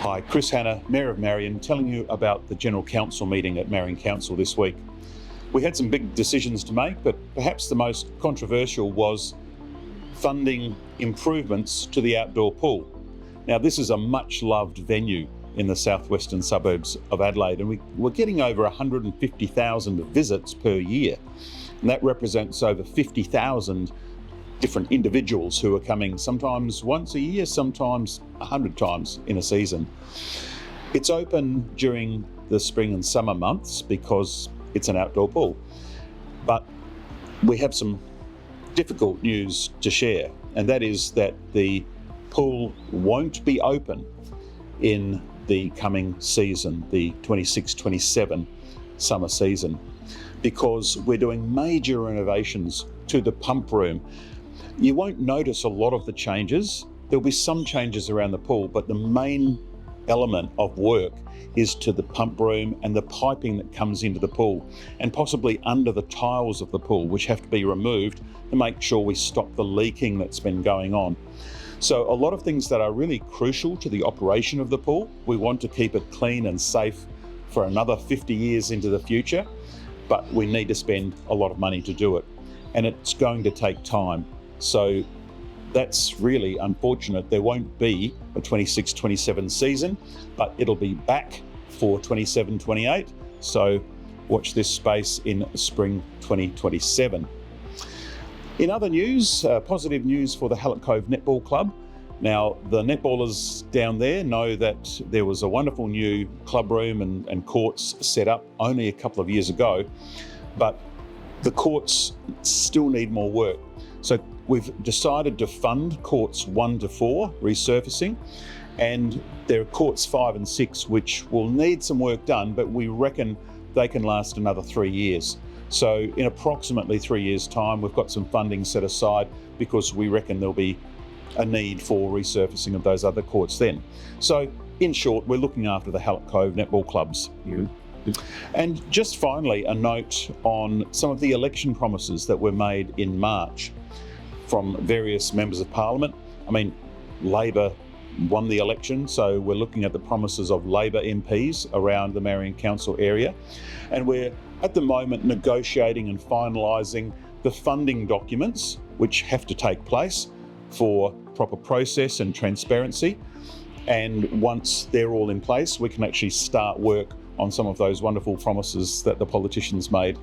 Hi, Kris Hanna, Mayor of Marion, telling you about the General Council meeting at Marion Council this week. We had some big decisions to make, but perhaps the most controversial was funding improvements to the outdoor pool. Now, this is a much loved venue in the southwestern suburbs of Adelaide, and we're getting over 150,000 visits per year. And that represents over 50,000 different individuals who are coming sometimes once a year, sometimes 100 times in a season. It's open during the spring and summer months because it's an outdoor pool. But we have some difficult news to share, and that is that the pool won't be open in the coming season, the 26-27 summer season, because we're doing major renovations to the pump room. You won't notice a lot of the changes. There'll be some changes around the pool, but the main element of work is to the pump room and the piping that comes into the pool, and possibly under the tiles of the pool, which have to be removed to make sure we stop the leaking that's been going on. So a lot of things that are really crucial to the operation of the pool. We want to keep it clean and safe for another 50 years into the future, but we need to spend a lot of money to do it, and it's going to take time. So that's really unfortunate. There won't be a 26-27 season, but it'll be back for 27-28. So watch this space in spring 2027. In other news, positive news for the Cove Netball Club. Now, the netballers down there know that there was a wonderful new club room and courts set up only a couple of years ago, but the courts still need more work. So we've decided to fund courts 1 to 4 resurfacing, and there are courts 5 and 6 which will need some work done, but we reckon they can last another 3 years. So in approximately 3 years' time, we've got some funding set aside because we reckon there'll be a need for resurfacing of those other courts then. So in short, we're looking after the Cove Netball clubs. And just finally, a note on some of the election promises that were made in March from various members of Parliament. I mean, Labor won the election, so we're looking at the promises of Labor MPs around the Marion Council area. And we're at the moment negotiating and finalising the funding documents which have to take place for proper process and transparency. And once they're all in place, we can actually start work on some of those wonderful promises that the politicians made